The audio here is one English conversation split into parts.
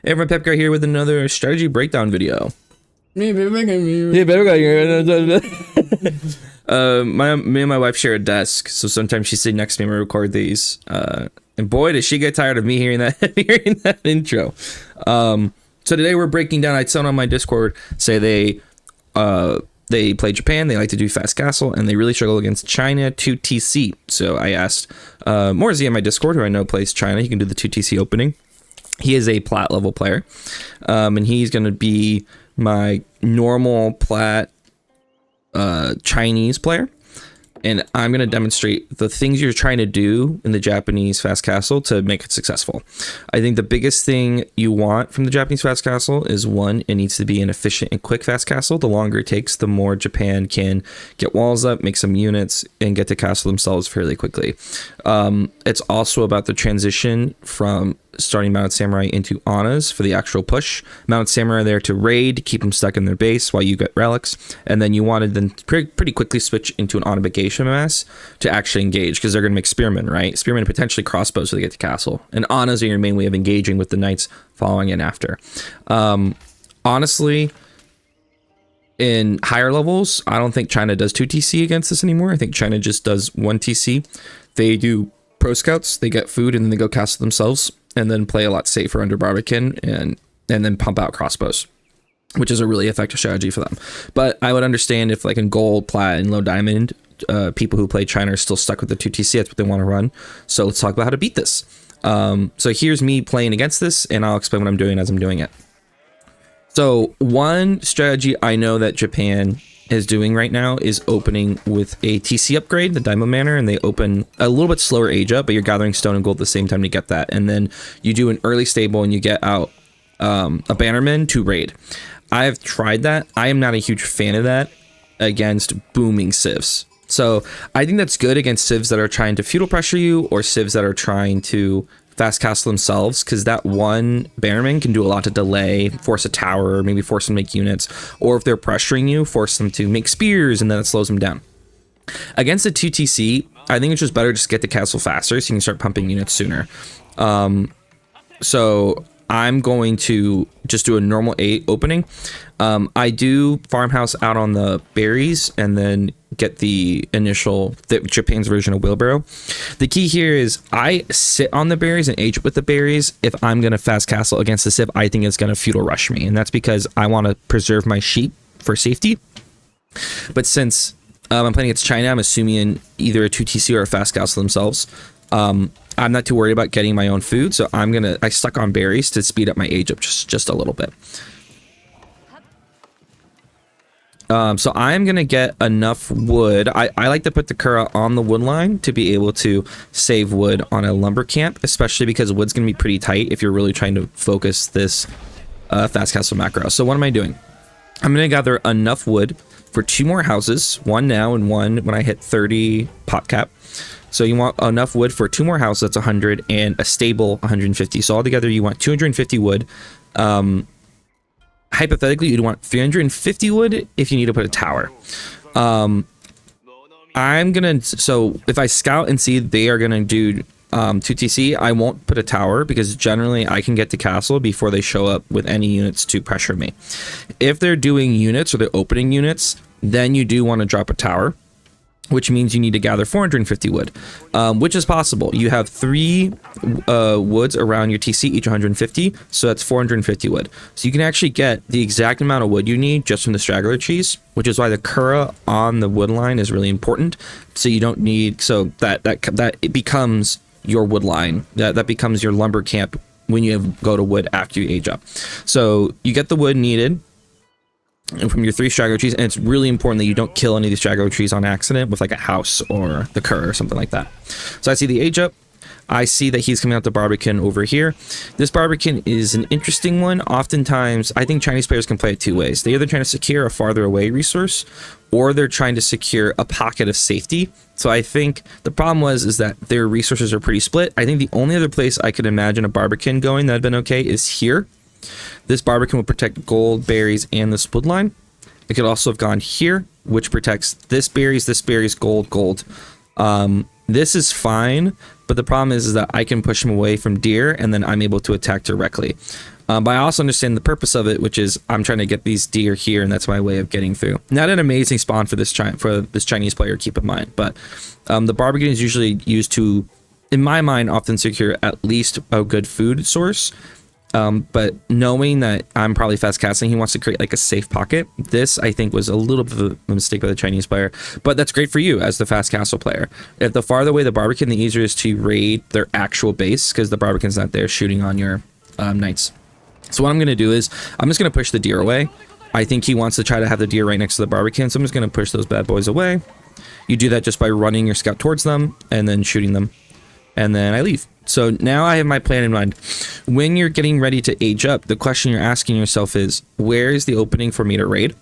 Hey everyone, Pepcar here with another strategy breakdown video. Me and my wife share a desk, so sometimes she sits next to me and we record these. And boy, does she get tired of me hearing that intro. So today we're breaking down. I saw on my Discord say they play Japan, they like to do fast castle, and they really struggle against China 2TC. So I asked Morzy on my Discord, who I know plays China. He can do the 2TC opening. He is a plat level player, and he's going to be my normal plat Chinese player. And I'm going to demonstrate the things you're trying to do in the Japanese fast castle to make it successful. I think the biggest thing you want from the Japanese fast castle is, one, it needs to be an efficient and quick fast castle. The longer it takes, the more Japan can get walls up, make some units, and get to castle themselves fairly quickly. It's also about the transition from starting Mounted Samurai into Anas for the actual push. Mounted Samurai are there to raid, keep them stuck in their base while you get relics, and then you wanted them pretty quickly switch into an Onabagation mass to actually engage, because they're going to make Spearmen, right? Spearmen and potentially crossbows so they get to castle. And Anas are your main way of engaging with the knights following in after. Honestly, in higher levels, I don't think China does 2TC against this anymore. I think China just does 1TC. They do pro scouts, they get food, and then they go castle themselves, and then play a lot safer under Barbican, and then pump out crossbows, which is a really effective strategy for them. But I would understand if, like, in gold, plat, and low diamond, people who play China are still stuck with the 2TC. That's what they want to run. So let's talk about how to beat this. So here's me playing against this, and I'll explain what I'm doing as I'm doing it. So one strategy I know that Japan is doing right now is opening with a TC upgrade, the Daimyo Manor, and they open a little bit slower age up, but you're gathering stone and gold at the same time to get that. And then you do an early stable and you get out a bannerman to raid. I have tried that. I am not a huge fan of that against booming civs. So I think that's good against civs that are trying to feudal pressure you, or civs that are trying to fast castle themselves, because that one bannerman can do a lot to delay, force a tower, maybe force them to make units, or if they're pressuring you, force them to make spears, and then it slows them down. Against the 2TC, I think it's just better just get the castle faster so you can start pumping units sooner. So I'm going to just do a normal 8 opening. I do farmhouse out on the berries and then get the Japan's version of wheelbarrow. The key here is I sit on the berries and age with the berries. If I'm going to fast castle against the civ, I think it's going to feudal rush me. And that's because I want to preserve my sheep for safety. But since I'm playing against China, I'm assuming either a 2TC or a fast castle themselves. I'm not too worried about getting my own food, so I stuck on berries to speed up my age up just a little bit. So I'm gonna get enough wood. I like to put the Kura on the wood line to be able to save wood on a lumber camp, especially because wood's gonna be pretty tight if you're really trying to focus this fast castle macro. So what am I doing? I'm gonna gather enough wood for 2 more houses, one now and one when I hit 30 pop cap. So you want enough wood for 2 more houses, that's 100, and a stable 150. So altogether you want 250 wood. Hypothetically, you'd want 350 wood if you need to put a tower. So if I scout and see they are gonna do 2TC, I won't put a tower, because generally I can get to castle before they show up with any units to pressure me. If they're doing units or they're opening units, then you do want to drop a tower, which means you need to gather 450 wood, which is possible. You have 3 woods around your TC, each 150, so that's 450 wood. So you can actually get the exact amount of wood you need just from the straggler trees, which is why the Kura on the wood line is really important. So you don't need, so that it becomes your wood line, that becomes your lumber camp when you go to wood after you age up. So you get the wood needed and from your 3 straggler trees, and it's really important that you don't kill any of these straggler trees on accident with like a house or the Kura or something like that. So I see the age up. I see that he's coming out the Barbican over here. This Barbican is an interesting one. Oftentimes, I think Chinese players can play it 2 ways. They're either trying to secure a farther away resource, or they're trying to secure a pocket of safety. So I think the problem is that their resources are pretty split. I think the only other place I could imagine a Barbican going that'd been okay is here. This Barbican would protect gold, berries, and this wood line. It could also have gone here, which protects this berries, gold, gold. This is fine, but the problem is that I can push him away from deer, and then I'm able to attack directly. But I also understand the purpose of it, which is I'm trying to get these deer here, and that's my way of getting through. Not an amazing spawn for this Chinese player, keep in mind, but the barbican is usually used to, in my mind, often secure at least a good food source. But knowing that I'm probably fast casting, he wants to create like a safe pocket. This, I think, was a little bit of a mistake by the Chinese player, but that's great for you as the fast castle player. If the farther away the barbican, the easier it is to raid their actual base, because the barbican's not there shooting on your knights. So what I'm going to do is I'm just going to push the deer away. I think he wants to try to have the deer right next to the barbican, so I'm just going to push those bad boys away. You do that just by running your scout towards them and then shooting them, and then I leave. So now I have my plan in mind. When you're getting ready to age up, the question you're asking yourself is, where is the opening for me to raid?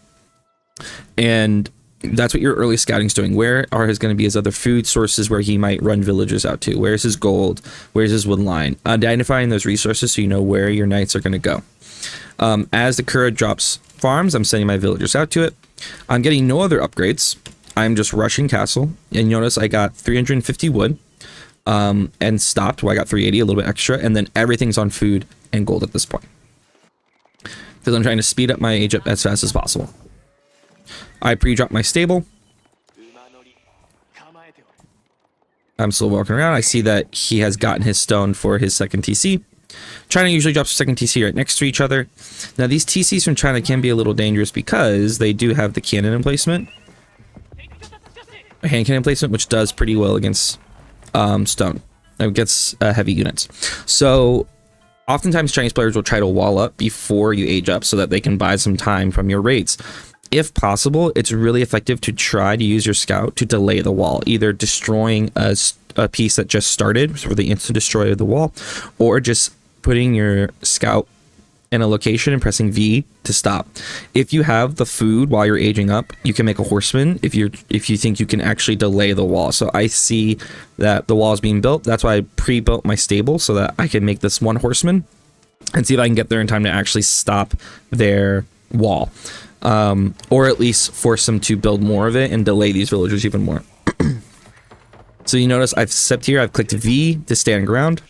And that's what your early scouting is doing. Where are going to be his other food sources where he might run villagers out to? Where's his gold? Where's his wood line? Identifying those resources so you know where your knights are going to go. As the Kura drops farms, I'm sending my villagers out to it. I'm getting no other upgrades. I'm just rushing castle. And notice I got 350 wood. And stopped where I got 380, a little bit extra, and then everything's on food and gold at this point, because I'm trying to speed up my age up as fast as possible. I pre-dropped my stable. I'm still walking around. I see that he has gotten his stone for his second TC. China usually drops a second TC right next to each other. Now these TCs from China can be a little dangerous because they do have the cannon emplacement, a hand cannon placement, which does pretty well against stone. It gets heavy units. So oftentimes Chinese players will try to wall up before you age up so that they can buy some time from your raids. If possible, it's really effective to try to use your scout to delay the wall, either destroying a piece that just started for the instant destroy of the wall, or just putting your scout in a location and pressing V to stop. If you have the food while you're aging up, you can make a horseman if you think you can actually delay the wall. So I see that the wall is being built. That's why I pre-built my stable so that I can make this one horseman and see if I can get there in time to actually stop their wall, or at least force them to build more of it and delay these villagers even more. So you notice I've stepped here, I've clicked V to stand ground.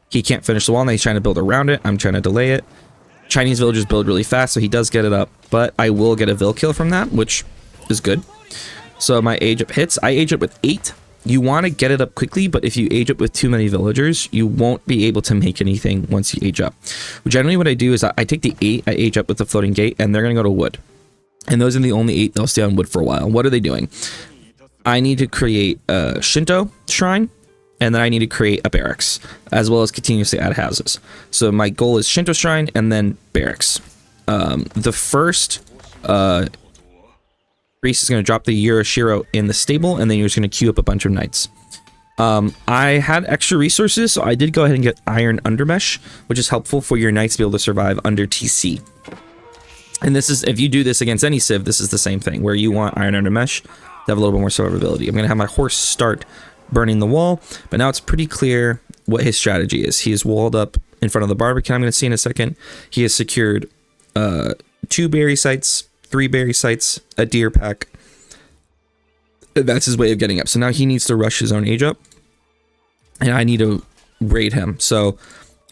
He can't finish the wall, now he's trying to build around it. I'm trying to delay it. Chinese villagers build really fast, so he does get it up, but I will get a vill kill from that, which is good. So my age up hits. I age up with 8. You want to get it up quickly, but if you age up with too many villagers, you won't be able to make anything once you age up. Generally what I do is I take the 8, I age up with the floating gate, and they're going to go to wood. And those are the only 8 that'll stay on wood for a while. What are they doing? I need to create a Shinto shrine, and then I need to create a barracks, as well as continuously add houses. So my goal is Shinto shrine and then barracks. The first priest is going to drop the Yurashiro in the stable, and then you're just going to queue up a bunch of knights. I had extra resources, so I did go ahead and get iron undermesh, which is helpful for your knights to be able to survive under TC. And this is, if you do this against any civ, this is the same thing, where you want iron undermesh to have a little bit more survivability. I'm going to have my horse start burning the wall, but now it's pretty clear what his strategy is. He is walled up in front of the barbican, I'm going to see in a second. He has secured 2 berry sites, 3 berry sites, a deer pack. That's his way of getting up. So now he needs to rush his own age up, and I need to raid him. So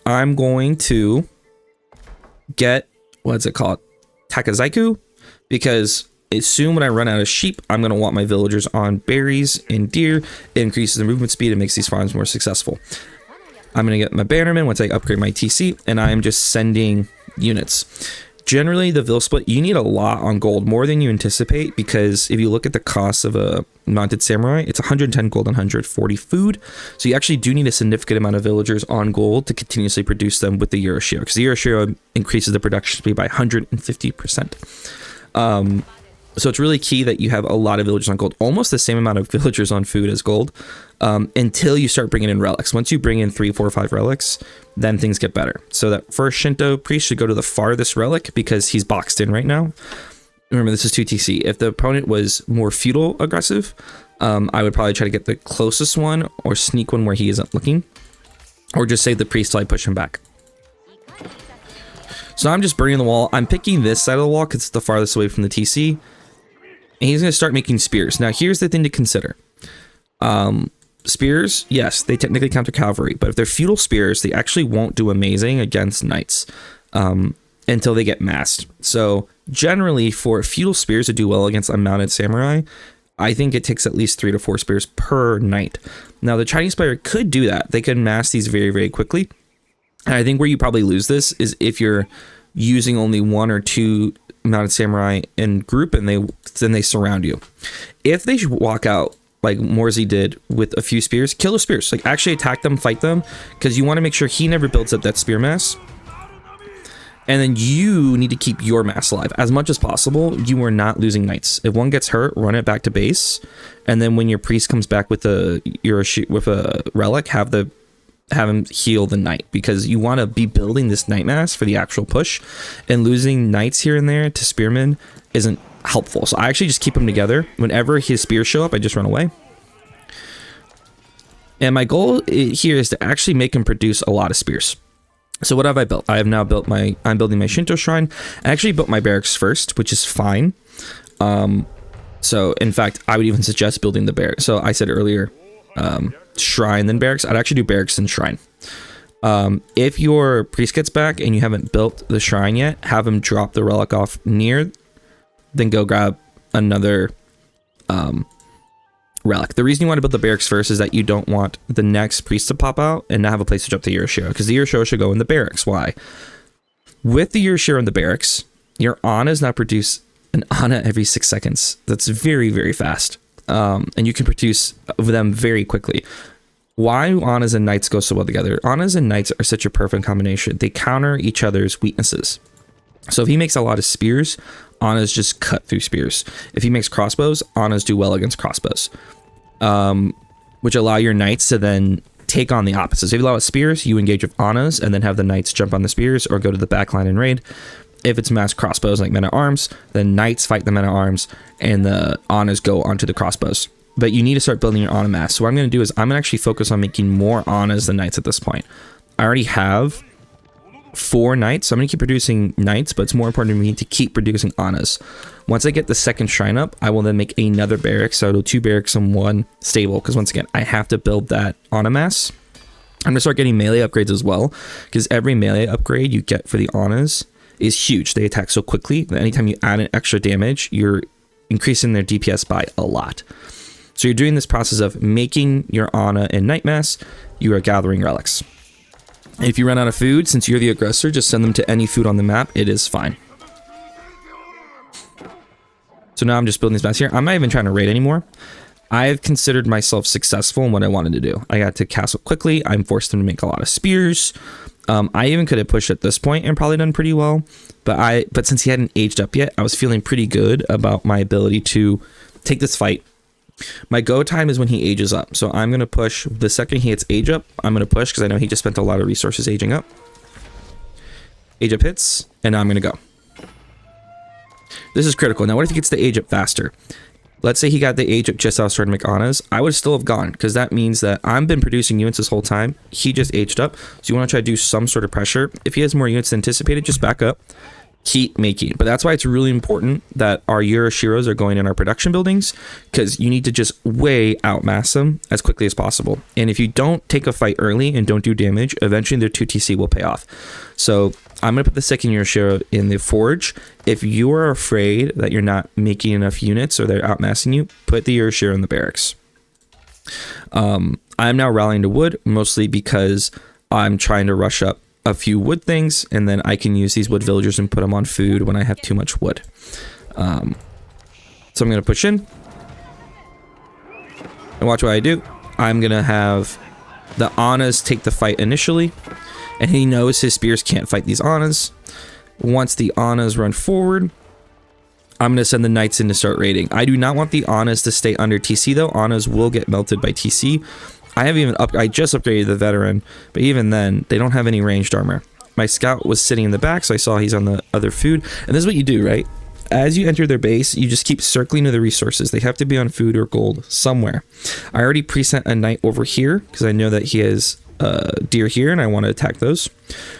I'm going to get, what's it called, Takazaiku, because soon when I run out of sheep, I'm going to want my villagers on berries and deer. It increases the movement speed and makes these farms more successful. I'm going to get my bannerman once I upgrade my TC, and I'm just sending units. Generally, the vill split, you need a lot on gold, more than you anticipate, because if you look at the cost of a mounted samurai, it's 110 gold and 140 food. So you actually do need a significant amount of villagers on gold to continuously produce them with the Yurashiro, because the Yurashiro increases the production speed by 150%. So it's really key that you have a lot of villagers on gold, almost the same amount of villagers on food as gold, until you start bringing in relics. Once you bring in 3, 4, 5 relics, then things get better. So that first Shinto priest should go to the farthest relic because he's boxed in right now. Remember, this is 2 TC. If the opponent was more feudal aggressive, I would probably try to get the closest one or sneak one where he isn't looking, or just save the priest till I push him back. So I'm just burning the wall. I'm picking this side of the wall because it's the farthest away from the TC. And he's going to start making spears. Now, here's the thing to consider. spears, yes, they technically counter cavalry, but if they're feudal spears, they actually won't do amazing against knights until they get massed. So generally, for feudal spears to do well against unmounted samurai, I think it takes at least 3 to 4 spears per knight. Now, the Chinese player could do that. They could mass these very, very quickly. And I think where you probably lose this is if you're using only 1 or 2 mounted samurai in group and then they surround you. If they walk out like Morzy did with a few spears, kill the spears. Like, actually attack them, fight them, because you want to make sure he never builds up that spear mass. And then you need to keep your mass alive as much as possible. You are not losing knights. If one gets hurt, run it back to base, and then when your priest comes back with a relic, have him heal the knight, because you want to be building this knight mass for the actual push. And losing knights here and there to spearmen isn't helpful. So I actually just keep them together. Whenever his spears show up, I just run away. And my goal here is to actually make him produce a lot of spears. So what have I built? I have now built I'm building my Shinto shrine. I actually built my barracks first, which is fine. So in fact, I would even suggest building the barracks. So I said earlier, shrine then barracks. I'd actually do barracks and shrine. If your priest gets back and you haven't built the shrine yet, have him drop the relic off near, then go grab another relic. The reason you want to build the barracks first is that you don't want the next priest to pop out and not have a place to drop the Yoroshiro, because the Yoroshiro should go in the barracks. Why? With the Yoroshiro in the barracks, your Anas now produce an Ana every 6 seconds. That's very, very fast. And you can produce them very quickly. Why do Anas and Knights go so well together? Anas and Knights are such a perfect combination. They counter each other's weaknesses. So if he makes a lot of spears, Anas just cut through spears. If he makes crossbows, Anas do well against crossbows, which allow your knights to then take on the opposite. So if you allow spears, you engage with Anas and then have the knights jump on the spears or go to the back line and raid. If it's mass crossbows like men at arms, then knights fight the men at arms and the Anas go onto the crossbows. But you need to start building your Ana mass. So what I'm going to do is I'm going to actually focus on making more Anas than knights at this point. I already have 4 knights, so I'm going to keep producing knights, but it's more important to me to keep producing Anas. Once I get the second shrine up, I will then make another barrack, so I'll do 2 barracks and 1 stable, because once again, I have to build that Ana mass. I'm going to start getting melee upgrades as well, because every melee upgrade you get for the Anas is huge. They attack so quickly that anytime you add an extra damage, you're increasing their DPS by a lot. So you're doing this process of making your Ana and Knight mass, you are gathering relics. If you run out of food, since you're the aggressor, just send them to any food on the map. It is fine. So now I'm just building this mass here. I'm not even trying to raid anymore. I've considered myself successful in what I wanted to do. I got to castle quickly. I'm forced them to make a lot of spears. I even could have pushed at this point and probably done pretty well. But since he hadn't aged up yet, I was feeling pretty good about my ability to take this fight. My go time is when he ages up. So I'm going to push the second he hits age up. I'm going to push because I know he just spent a lot of resources aging up. Age up hits, and now I'm going to go. This is critical. Now, what if he gets the age up faster? Let's say he got the age up just as I was starting to make Anas. I would still have gone, because that means that I've been producing units this whole time. He just aged up. So you want to try to do some sort of pressure. If he has more units than anticipated, just back up. Keep making. But that's why it's really important that our Yoroshiros are going in our production buildings, because you need to just way outmass them as quickly as possible. And if you don't take a fight early and don't do damage, eventually their 2TC will pay off. So I'm going to put the second Yoroshiro in the forge. If you are afraid that you're not making enough units or they're outmassing you, put the Yoroshiro in the barracks. I'm now rallying to wood, mostly because I'm trying to rush up a few wood things, and then I can use these wood villagers and put them on food when I have too much wood. So I'm going to push in. And watch what I do. I'm going to have the Anas take the fight initially, and he knows his spears can't fight these Anas. Once the Anas run forward, I'm going to send the Knights in to start raiding. I do not want the Anas to stay under TC though. Anas will get melted by TC. I just upgraded the veteran, but even then, they don't have any ranged armor. My scout was sitting in the back, so I saw he's on the other food. And this is what you do, right? As you enter their base, you just keep circling to the resources. They have to be on food or gold somewhere. I already pre-sent a knight over here, because I know that he has deer here, and I want to attack those.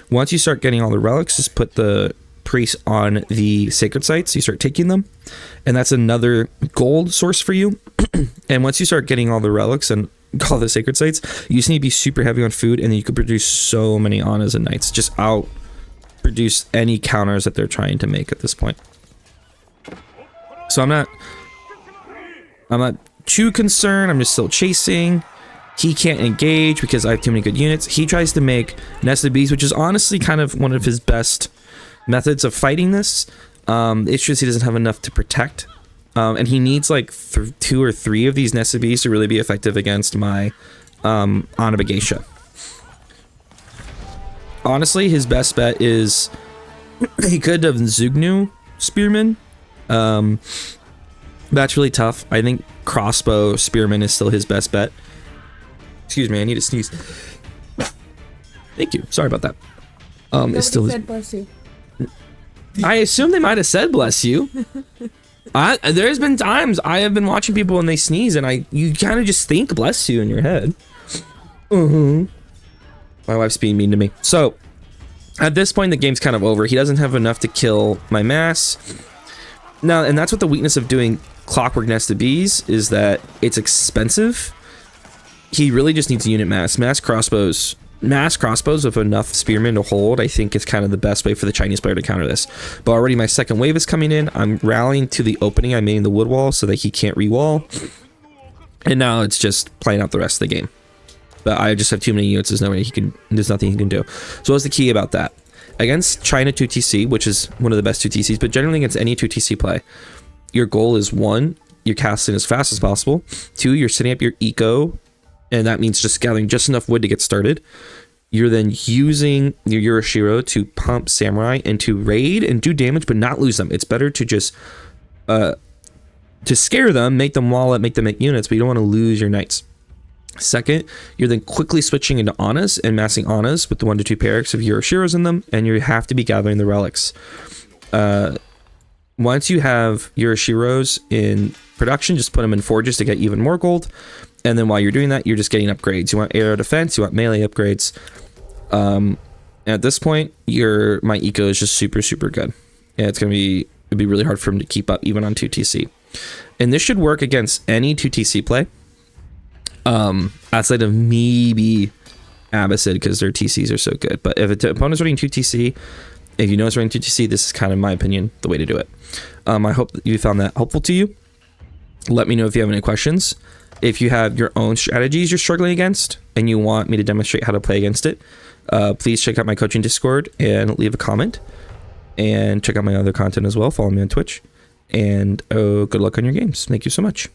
Once you start getting all the relics, just put the priest on the sacred sites. You start taking them, and that's another gold source for you. And once you start getting all the relics and call the sacred sites, you just need to be super heavy on food, and then you could produce so many Anas and Knights. Just out produce any counters that they're trying to make at this point. So I'm not too concerned. I'm just still chasing. He can't engage because I have too many good units. He tries to make nested bees, which is honestly kind of one of his best methods of fighting this. It's just he doesn't have enough to protect. And he needs like 2 or 3 of these nested bees to really be effective against my Anabageisha. Honestly, his best bet is he could have Zugnu Spearman. That's really tough. I think Crossbow Spearman is still his best bet. Excuse me, I need to sneeze. Thank you. Sorry about that. It's still said bless you. I assume they might have said bless you. There's been times I have been watching people and they sneeze and you kind of just think bless you in your head. My wife's being mean to me. So at this point the game's kind of over. He doesn't have enough to kill my mass. Now, and that's what the weakness of doing Clockwork Nested Bees is, that it's expensive. He really just needs unit mass. Mass crossbows with enough spearmen to hold, I think, is kind of the best way for the Chinese player to counter this. But already my second wave is coming in. I'm rallying to the opening I made in the wood wall so that he can't re-wall. And now it's just playing out the rest of the game. But I just have too many units. There's nothing he can do. So what's the key about that? Against China 2TC, which is one of the best 2TCs, but generally against any 2TC play, your goal is 1, you're casting as fast as possible. 2, you're setting up your eco, and that means just gathering just enough wood to get started. You're then using your Yoroshiro to pump Samurai and to raid and do damage, but not lose them. It's better to just to scare them, make them wall up, make them make units, but you don't want to lose your Knights. Second, you're then quickly switching into Anas and massing Anas with the 1 to 2 Pyrrhics of Yoroshiros in them, and you have to be gathering the relics. Once you have Yoroshiros in production, just put them in forges to get even more gold. And then while you're doing that, you're just getting upgrades. You want air defense, you want melee upgrades. At this point, my eco is just super, super good. And it'd be really hard for him to keep up even on 2TC. And this should work against any 2TC play. Outside of maybe Abbasid, because their TCs are so good. But if an opponent's running 2TC, if you know it's running 2TC, this is kind of, in my opinion, the way to do it. I hope that you found that helpful to you. Let me know if you have any questions. If you have your own strategies you're struggling against and you want me to demonstrate how to play against it, please check out my coaching Discord and leave a comment. And check out my other content as well. Follow me on Twitch. And good luck on your games. Thank you so much.